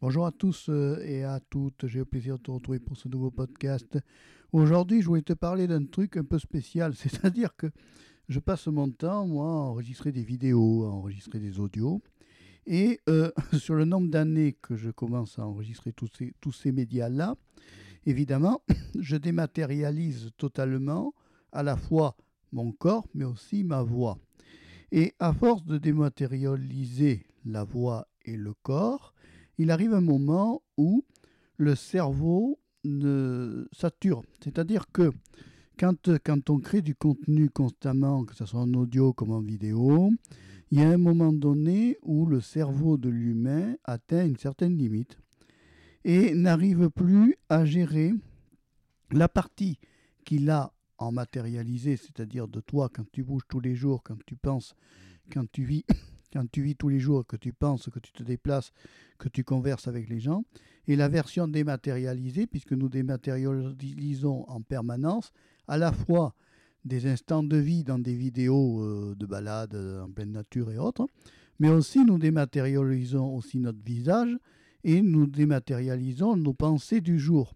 Bonjour à tous et à toutes, j'ai le plaisir de te retrouver pour ce nouveau podcast. Aujourd'hui, je voulais te parler d'un truc un peu spécial, c'est-à-dire que je passe mon temps, moi, à enregistrer des vidéos, à enregistrer des audios, et sur le nombre d'années que je commence à enregistrer tous ces médias-là, évidemment, je dématérialise totalement à la fois mon corps, mais aussi ma voix. Et à force de dématérialiser la voix et le corps, il arrive un moment où le cerveau sature. C'est-à-dire que quand on crée du contenu constamment, que ce soit en audio comme en vidéo, il y a un moment donné où le cerveau de l'humain atteint une certaine limite et n'arrive plus à gérer la partie qu'il a en matérialisé, c'est-à-dire de toi quand tu bouges tous les jours, quand tu penses, quand tu vis, quand tu vis tous les jours, que tu penses, que tu te déplaces, que tu converses avec les gens, et la version dématérialisée, puisque nous dématérialisons en permanence, à la fois des instants de vie dans des vidéos de balades en pleine nature et autres, mais aussi nous dématérialisons aussi notre visage et nous dématérialisons nos pensées du jour,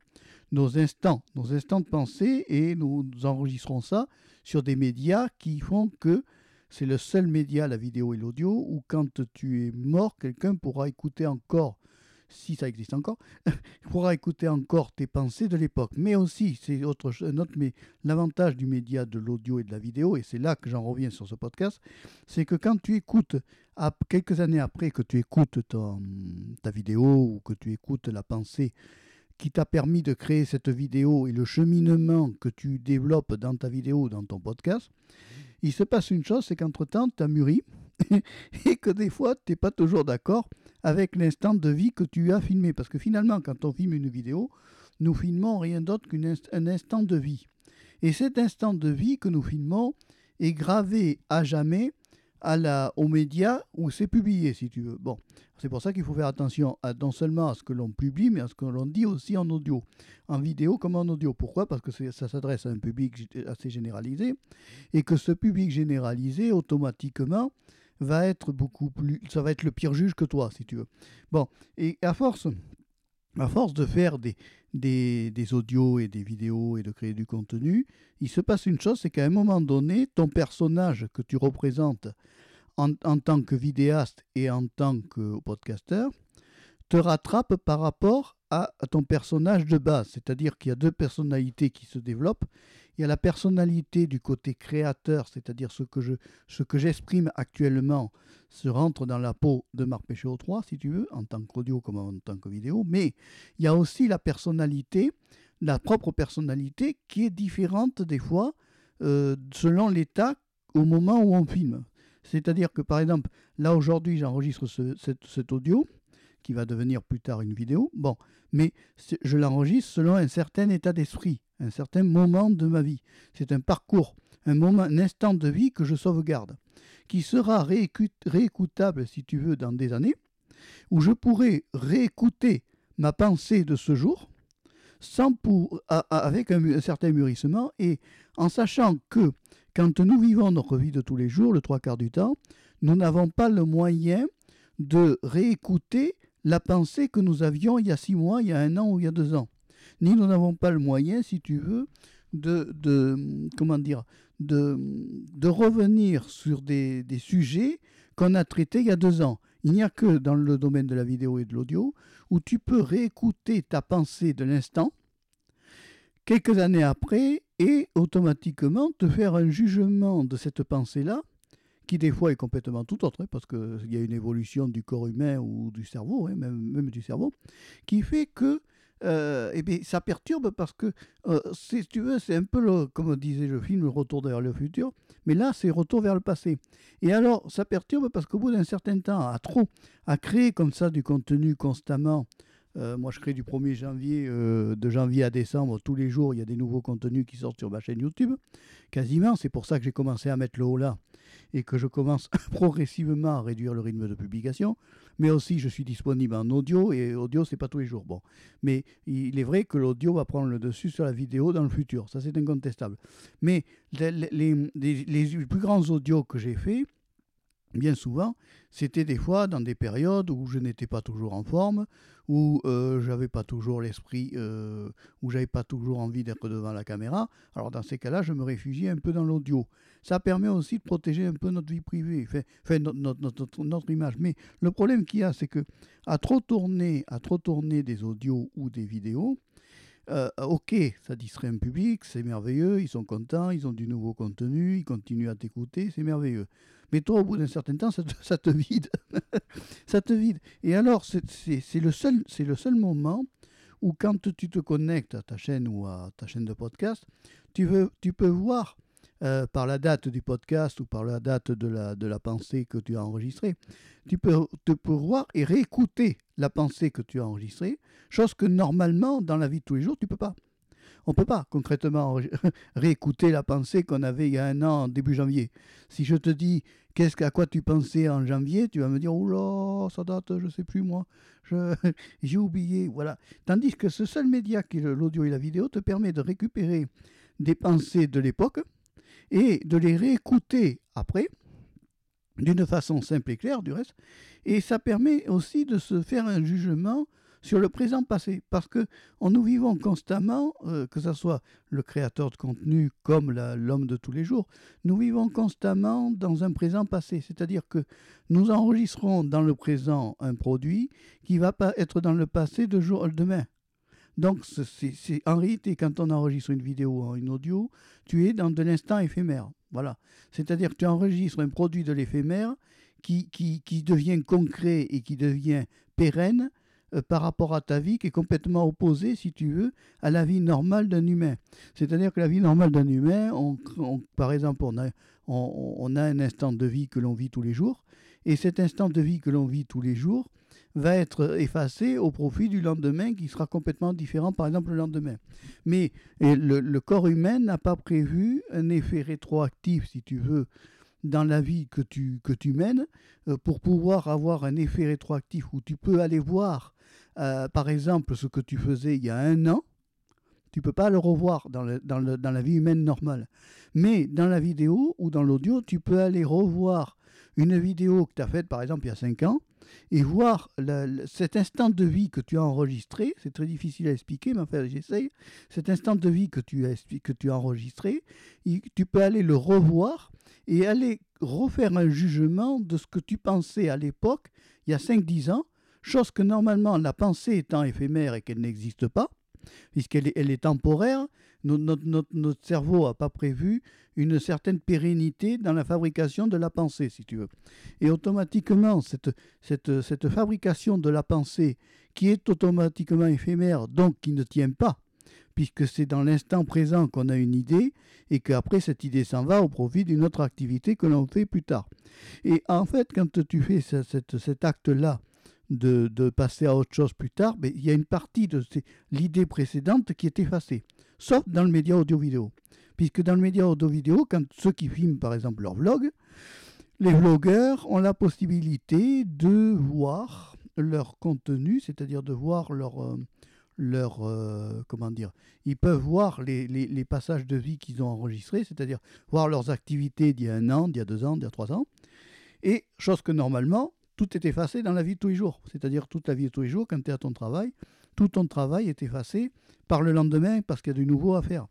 nos instants de pensée, et nous enregistrons ça sur des médias qui font que c'est le seul média, la vidéo et l'audio, où quand tu es mort, quelqu'un pourra écouter encore, si ça existe encore, pourra écouter encore tes pensées de l'époque. Mais aussi, c'est mais l'avantage du média de l'audio et de la vidéo, et c'est là que j'en reviens sur ce podcast, c'est que quand tu écoutes, quelques années après que tu écoutes ta vidéo ou que tu écoutes la pensée qui t'a permis de créer cette vidéo et le cheminement que tu développes dans ta vidéo ou dans ton podcast, il se passe une chose, c'est qu'entre-temps, tu as mûri et que des fois, tu n'es pas toujours d'accord avec l'instant de vie que tu as filmé. Parce que finalement, quand on filme une vidéo, nous filmons rien d'autre qu'un instant de vie. Et cet instant de vie que nous filmons est gravé à jamais aux médias où c'est publié, si tu veux. Bon, c'est pour ça qu'il faut faire attention non seulement à ce que l'on publie, mais à ce que l'on dit aussi en audio, en vidéo comme en audio. Pourquoi ? Parce que ça s'adresse à un public assez généralisé, et que ce public généralisé, automatiquement, ça va être le pire juge que toi, si tu veux. Bon, et à force de faire des audios et des vidéos et de créer du contenu, il se passe une chose, c'est qu'à un moment donné, ton personnage que tu représentes en tant que vidéaste et en tant que podcasteur te rattrape par rapport à ton personnage de base. C'est-à-dire qu'il y a deux personnalités qui se développent. Il y a la personnalité du côté créateur, c'est-à-dire ce que j'exprime actuellement se rentre dans la peau de Marc Péchaud 3, si tu veux, en tant qu'audio comme en tant que vidéo. Mais il y a aussi la personnalité, la propre personnalité, qui est différente des fois selon l'état au moment où on filme. C'est-à-dire que par exemple, là aujourd'hui j'enregistre cet audio, qui va devenir plus tard une vidéo. Bon, mais je l'enregistre selon un certain état d'esprit, un certain moment de ma vie. C'est un parcours, un instant de vie que je sauvegarde, qui sera réécoutable, si tu veux, dans des années, où je pourrai réécouter ma pensée de ce jour, avec un certain mûrissement, et en sachant que quand nous vivons notre vie de tous les jours, le trois quarts du temps, nous n'avons pas le moyen de réécouter la pensée que nous avions il y a 6 mois, il y a 1 an ou il y a 2 ans. Ni nous n'avons pas le moyen, si tu veux, comment dire, de revenir sur des sujets qu'on a traités il y a 2 ans. Il n'y a que dans le domaine de la vidéo et de l'audio où tu peux réécouter ta pensée de l'instant, quelques années après, et automatiquement te faire un jugement de cette pensée-là, qui des fois est complètement tout autre, parce qu'il y a une évolution du corps humain ou du cerveau, même du cerveau, qui fait que ça perturbe, parce que, si tu veux, c'est un peu, comme disait le film, le retour vers le futur, mais là, c'est retour vers le passé. Et alors, ça perturbe parce qu'au bout d'un certain temps, à créer comme ça du contenu constamment, moi, je crée du 1er janvier, de janvier à décembre, tous les jours, il y a des nouveaux contenus qui sortent sur ma chaîne YouTube, quasiment. C'est pour ça que j'ai commencé à mettre le haut là, et que je commence progressivement à réduire le rythme de publication. Mais aussi, je suis disponible en audio, et audio, c'est pas tous les jours. Bon. Mais il est vrai que l'audio va prendre le dessus sur la vidéo dans le futur. Ça, c'est incontestable. Mais les plus grands audios que j'ai faits, bien souvent, c'était des fois dans des périodes où je n'étais pas toujours en forme, où j'avais pas toujours l'esprit, où j'avais pas toujours envie d'être devant la caméra. Alors dans ces cas-là, je me réfugiais un peu dans l'audio. Ça permet aussi de protéger un peu notre vie privée, enfin, notre image. Mais le problème qu'il y a, c'est que à trop tourner des audios ou des vidéos, ok, ça distrait un public, c'est merveilleux, ils sont contents, ils ont du nouveau contenu, ils continuent à t'écouter, c'est merveilleux. Mais toi, au bout d'un certain temps, ça te vide. Ça te vide. Et alors, c'est le seul moment où quand tu te connectes à ta chaîne ou à ta chaîne de podcast, tu peux voir par la date du podcast ou par la date de la pensée que tu as enregistrée, tu peux voir et réécouter la pensée que tu as enregistrée, chose que normalement, dans la vie de tous les jours, tu peux pas. On ne peut pas concrètement réécouter la pensée qu'on avait il y a un an, début janvier. Si je te dis à quoi tu pensais en janvier, tu vas me dire, oh là, ça date, je ne sais plus moi, j'ai oublié. Voilà. Tandis que ce seul média qui est l'audio et la vidéo te permet de récupérer des pensées de l'époque et de les réécouter après, d'une façon simple et claire du reste, et ça permet aussi de se faire un jugement sur le présent passé, parce que nous vivons constamment, que ce soit le créateur de contenu comme l'homme de tous les jours, nous vivons constamment dans un présent passé, c'est-à-dire que nous enregistrons dans le présent un produit qui va pas être dans le passé de jour demain. Donc, en réalité, quand on enregistre une vidéo ou une audio, tu es dans de l'instant éphémère. Voilà. C'est-à-dire que tu enregistres un produit de l'éphémère qui devient concret et qui devient pérenne par rapport à ta vie, qui est complètement opposée, si tu veux, à la vie normale d'un humain. C'est-à-dire que la vie normale d'un humain, par exemple, on a un instant de vie que l'on vit tous les jours, et cet instant de vie que l'on vit tous les jours va être effacé au profit du lendemain qui sera complètement différent, par exemple le lendemain. Mais le corps humain n'a pas prévu un effet rétroactif, si tu veux, dans la vie que tu mènes, pour pouvoir avoir un effet rétroactif où tu peux aller voir, par exemple, ce que tu faisais il y a un an. Tu ne peux pas le revoir dans la vie humaine normale. Mais dans la vidéo ou dans l'audio, tu peux aller revoir une vidéo que tu as faite, par exemple, il y a 5 ans, et voir cet instant de vie que tu as enregistré. C'est très difficile à expliquer, mais enfin, j'essaye. Cet instant de vie que tu as enregistré, tu peux aller le revoir et aller refaire un jugement de ce que tu pensais à l'époque, il y a 5-10 ans, chose que normalement, la pensée étant éphémère et qu'elle n'existe pas, puisqu'elle est temporaire, notre cerveau n'a pas prévu une certaine pérennité dans la fabrication de la pensée, si tu veux. Et automatiquement, cette fabrication de la pensée, qui est automatiquement éphémère, donc qui ne tient pas, puisque c'est dans l'instant présent qu'on a une idée, et qu'après cette idée s'en va au profit d'une autre activité que l'on fait plus tard. Et en fait, quand tu fais cet acte-là, de passer à autre chose plus tard, mais il y a une partie de l'idée précédente qui est effacée, sauf dans le média audio-vidéo. Puisque dans le média audio-vidéo, quand ceux qui filment par exemple leur vlog, les vlogueurs ont la possibilité de voir leur contenu, c'est-à-dire de voir comment dire, ils peuvent voir les passages de vie qu'ils ont enregistrés, c'est-à-dire voir leurs activités d'il y a un an, d'il y a 2 ans, d'il y a 3 ans, et chose que normalement, tout est effacé dans la vie de tous les jours. C'est-à-dire toute la vie de tous les jours, quand tu es à ton travail, tout ton travail est effacé par le lendemain parce qu'il y a du nouveau à faire.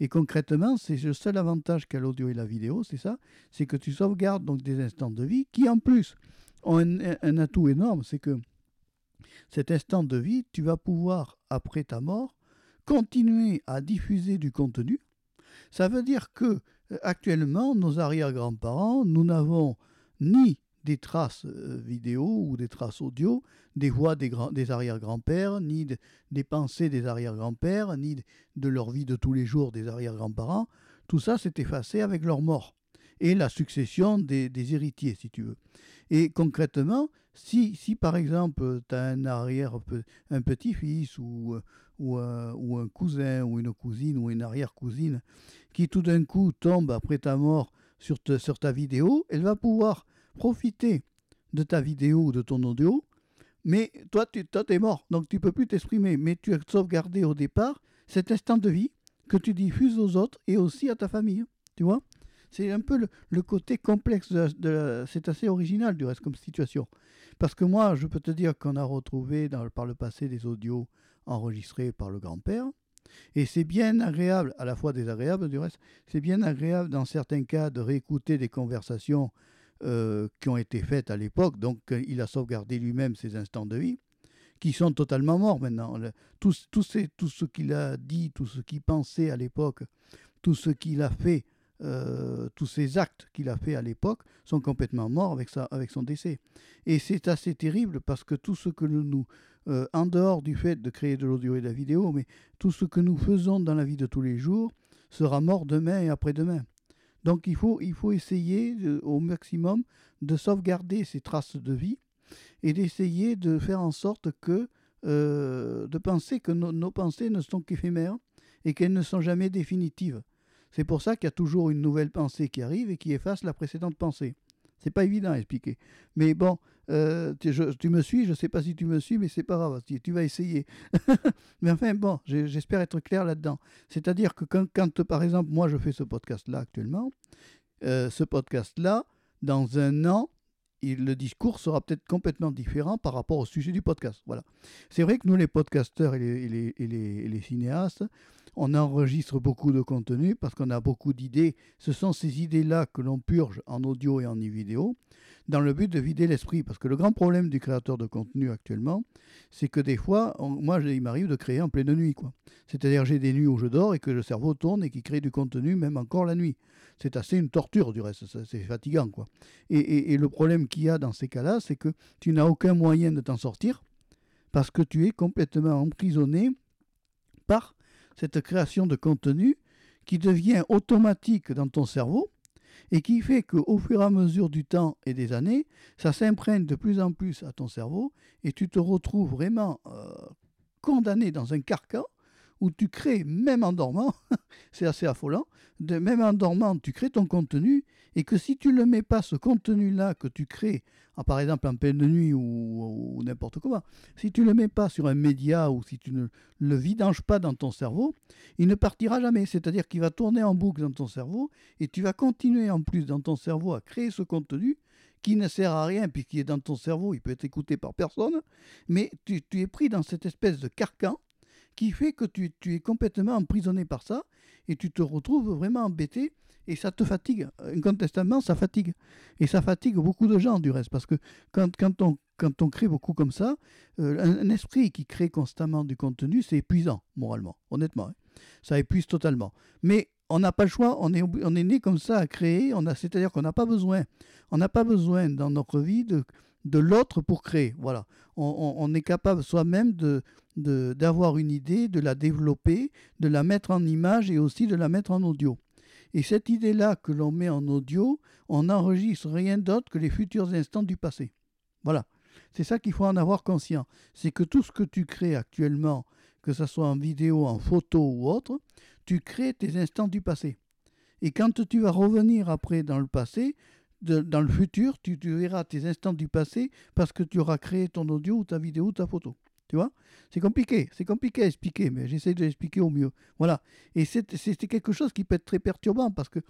Et concrètement, c'est le seul avantage qu'a l'audio et la vidéo, c'est ça, c'est que tu sauvegardes donc des instants de vie qui en plus ont un atout énorme, c'est que cet instant de vie, tu vas pouvoir, après ta mort, continuer à diffuser du contenu. Ça veut dire que actuellement, nos arrière-grands-parents, nous n'avons ni des traces vidéo ou des traces audio, des voix des arrière-grands-pères, ni des pensées des arrière-grands-pères, ni de leur vie de tous les jours des arrière-grands-parents. Tout ça s'est effacé avec leur mort et la succession des héritiers, si tu veux. Et concrètement, si par exemple, tu as un petit-fils ou un cousin ou une cousine ou une arrière-cousine qui tout d'un coup tombe après ta mort sur ta vidéo, elle va pouvoir profiter de ta vidéo ou de ton audio, mais toi, t'es mort, donc tu ne peux plus t'exprimer, mais tu as sauvegardé au départ cet instant de vie que tu diffuses aux autres et aussi à ta famille, tu vois. C'est un peu le côté complexe c'est assez original du reste comme situation. Parce que moi, je peux te dire qu'on a retrouvé par le passé des audios enregistrés par le grand-père. Et c'est bien agréable, à la fois désagréable du reste, c'est bien agréable dans certains cas de réécouter des conversations qui ont été faites à l'époque. Donc il a sauvegardé lui-même ses instants de vie, qui sont totalement morts maintenant. Tout ce qu'il a dit, tout ce qu'il pensait à l'époque, tout ce qu'il a fait, tous ces actes qu'il a fait à l'époque sont complètement morts avec son décès. Et c'est assez terrible parce que tout ce que nous, en dehors du fait de créer de l'audio et de la vidéo, mais tout ce que nous faisons dans la vie de tous les jours sera mort demain et après-demain. Donc il faut essayer au maximum de sauvegarder ces traces de vie et d'essayer de faire en sorte que de penser que nos pensées ne sont qu'éphémères et qu'elles ne sont jamais définitives. C'est pour ça qu'il y a toujours une nouvelle pensée qui arrive et qui efface la précédente pensée. C'est pas évident à expliquer. Mais bon, tu me suis, je ne sais pas si tu me suis, mais c'est pas grave, tu vas essayer. Mais enfin, bon, j'espère être clair là-dedans. C'est-à-dire que quand, par exemple, moi je fais ce podcast-là actuellement, ce podcast-là, dans un an, le discours sera peut-être complètement différent par rapport au sujet du podcast. Voilà. C'est vrai que nous, les podcasteurs et les cinéastes, on enregistre beaucoup de contenu parce qu'on a beaucoup d'idées. Ce sont ces idées-là que l'on purge en audio et en vidéo dans le but de vider l'esprit. Parce que le grand problème du créateur de contenu actuellement, c'est que des fois, il m'arrive de créer en pleine nuit, quoi. C'est-à-dire j'ai des nuits où je dors et que le cerveau tourne et qui crée du contenu même encore la nuit. C'est assez une torture du reste, c'est fatigant, quoi. Et le problème qu'il y a dans ces cas-là, c'est que tu n'as aucun moyen de t'en sortir parce que tu es complètement emprisonné par cette création de contenu qui devient automatique dans ton cerveau et qui fait qu'au fur et à mesure du temps et des années, ça s'imprègne de plus en plus à ton cerveau et tu te retrouves vraiment condamné dans un carcan où tu crées, même en dormant, c'est assez affolant, même en dormant, tu crées ton contenu, et que si tu ne le mets pas, ce contenu-là que tu crées, par exemple en pleine nuit ou n'importe comment, si tu ne le mets pas sur un média ou si tu ne le vidanges pas dans ton cerveau, il ne partira jamais. C'est-à-dire qu'il va tourner en boucle dans ton cerveau, et tu vas continuer en plus dans ton cerveau à créer ce contenu qui ne sert à rien, puisqu'il est dans ton cerveau, il peut être écouté par personne, mais tu es pris dans cette espèce de carcan qui fait que tu es complètement emprisonné par ça et tu te retrouves vraiment embêté et ça te fatigue. Incontestablement, ça fatigue. Et ça fatigue beaucoup de gens du reste parce que quand on crée beaucoup comme ça, un esprit qui crée constamment du contenu, c'est épuisant moralement, honnêtement. Hein. Ça épuise totalement. Mais on n'a pas le choix, on est né comme ça à créer, c'est-à-dire qu'on n'a pas besoin dans notre vie de l'autre pour créer. Voilà. On est capable soi-même d'avoir une idée, de la développer, de la mettre en image et aussi de la mettre en audio. Et cette idée-là que l'on met en audio, on n'enregistre rien d'autre que les futurs instants du passé. Voilà. C'est ça qu'il faut en avoir conscience. C'est que tout ce que tu crées actuellement, que ce soit en vidéo, en photo ou autre, tu crées tes instants du passé. Et quand tu vas revenir après dans le passé, dans le futur, tu verras tes instants du passé parce que tu auras créé ton audio ou ta vidéo ou ta photo. Tu vois ? C'est compliqué à expliquer, mais j'essaie de l'expliquer au mieux. Voilà. Et c'est quelque chose qui peut être très perturbant parce que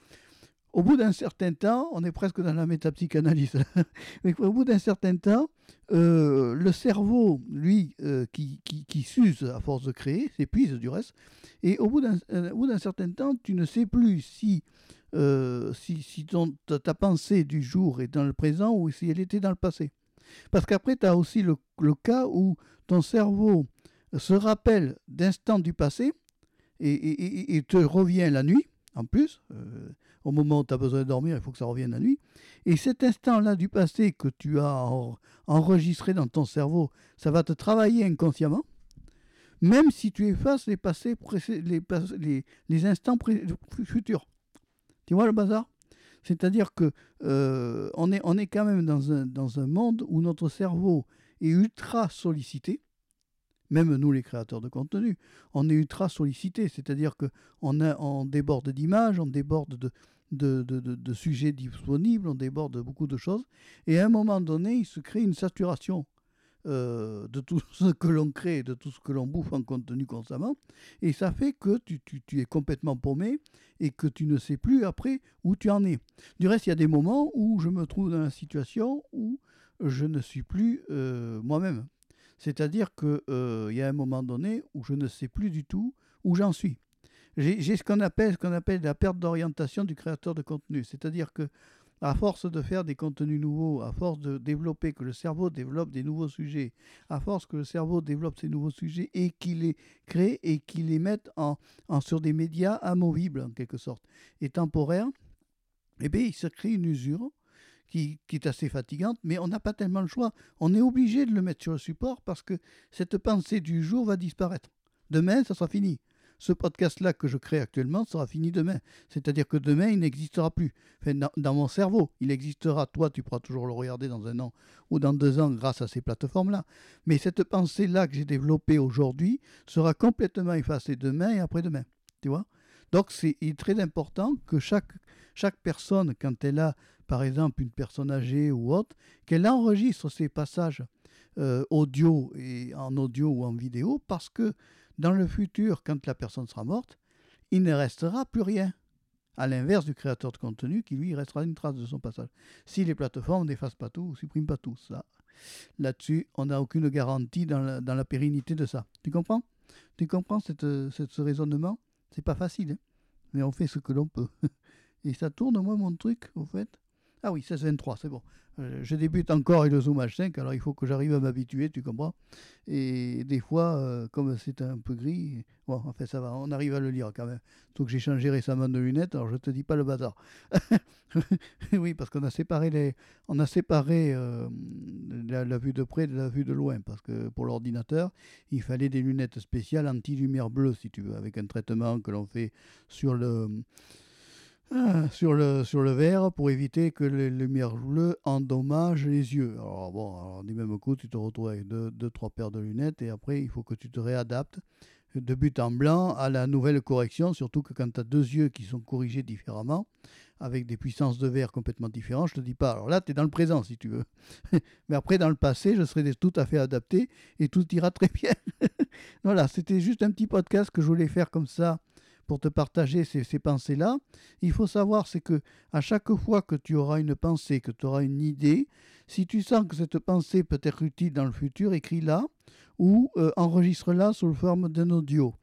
au bout d'un certain temps, on est presque dans la métapsychanalyse, mais au bout d'un certain temps, le cerveau, lui, qui s'use à force de créer, s'épuise du reste, et au bout d'un certain temps, tu ne sais plus si ta pensée du jour est dans le présent ou si elle était dans le passé. Parce qu'après, tu as aussi le cas où ton cerveau se rappelle d'instants du passé et te revient la nuit, en plus. Au moment où tu as besoin de dormir, il faut que ça revienne la nuit. Et cet instant-là du passé que tu as enregistré dans ton cerveau, ça va te travailler inconsciemment, même si tu effaces les instants futurs. Tu vois le bazar ? C'est-à-dire que on est quand même dans un monde où notre cerveau est ultra sollicité. Même nous, les créateurs de contenu, on est ultra sollicité. C'est-à-dire qu'on déborde d'images, on déborde de sujets disponibles, on déborde de beaucoup de choses. Et à un moment donné, il se crée une saturation de tout ce que l'on crée, de tout ce que l'on bouffe en contenu constamment. Et ça fait que tu es complètement paumé et que tu ne sais plus après où tu en es. Du reste, il y a des moments où je me trouve dans la situation où je ne suis plus moi-même. C'est-à-dire qu'il y a un moment donné où je ne sais plus du tout où j'en suis. J'ai ce qu'on appelle la perte d'orientation du créateur de contenu. C'est-à-dire que à force de faire des contenus nouveaux, à force de développer, que le cerveau développe des nouveaux sujets, à force que le cerveau développe ces nouveaux sujets et qu'il les crée et qu'il les mette sur des médias amovibles en quelque sorte et temporaires, eh bien, il se crée une usure qui est assez fatigante, mais on n'a pas tellement le choix. On est obligé de le mettre sur le support parce que cette pensée du jour va disparaître. Demain, ça sera fini. Ce podcast-là que je crée actuellement sera fini demain. C'est-à-dire que demain, il n'existera plus. Enfin, dans mon cerveau, il existera. Toi, tu pourras toujours le regarder dans 1 an ou dans 2 ans grâce à ces plateformes-là. Mais cette pensée-là que j'ai développée aujourd'hui sera complètement effacée demain et après-demain. Tu vois ? Donc, il est très important que chaque personne, quand elle a, par exemple, une personne âgée ou autre, qu'elle enregistre ses passages audio et en audio ou en vidéo parce que dans le futur, quand la personne sera morte, il ne restera plus rien. À l'inverse du créateur de contenu qui, lui, il restera une trace de son passage. Si les plateformes n'effacent pas tout ou suppriment pas tout, ça, là-dessus, on n'a aucune garantie dans la pérennité de ça. Tu comprends ? Tu comprends ce raisonnement ? C'est pas facile, hein, mais on fait ce que l'on peut. Et ça tourne, moi, mon truc, au fait. Ah oui, 16-23, c'est bon. Je débute encore avec le Zoom H5, alors il faut que j'arrive à m'habituer, tu comprends. Et des fois, comme c'est un peu gris, bon, en fait, ça va, on arrive à le lire quand même. Sauf que j'ai changé récemment de lunettes, alors je te dis pas le bazar. Oui, parce qu'on a séparé la vue de près de la vue de loin, parce que pour l'ordinateur, il fallait des lunettes spéciales anti-lumière bleue, si tu veux, avec un traitement que l'on fait sur le verre pour éviter que les lumières bleues endommagent les yeux. Alors bon, alors, du même coup, tu te retrouves avec deux, trois paires de lunettes et après, il faut que tu te réadaptes de but en blanc à la nouvelle correction, surtout que quand tu as 2 yeux qui sont corrigés différemment, avec des puissances de verre complètement différentes, je te dis pas. Alors là, tu es dans le présent, si tu veux. Mais après, dans le passé, je serai tout à fait adapté et tout ira très bien. Voilà, c'était juste un petit podcast que je voulais faire comme ça pour te partager ces pensées-là. Il faut savoir, c'est que à chaque fois que tu auras une pensée, que tu auras une idée, si tu sens que cette pensée peut être utile dans le futur, écris-la ou enregistre-la sous la forme d'un audio.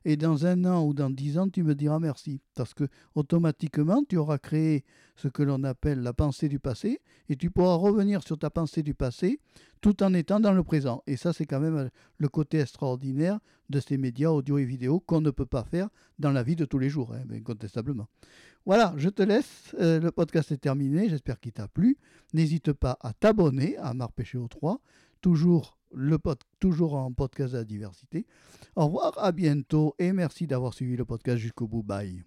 Et dans 1 an ou dans 10 ans, tu me diras merci. Parce que automatiquement, tu auras créé ce que l'on appelle la pensée du passé et tu pourras revenir sur ta pensée du passé tout en étant dans le présent. Et ça, c'est quand même le côté extraordinaire de ces médias audio et vidéo qu'on ne peut pas faire dans la vie de tous les jours, hein, incontestablement. Voilà, je te laisse. Le podcast est terminé. J'espère qu'il t'a plu. N'hésite pas à t'abonner à Marc Péchéo 3. Toujours en podcast de la diversité. Au revoir, à bientôt et merci d'avoir suivi le podcast jusqu'au bout. Bye.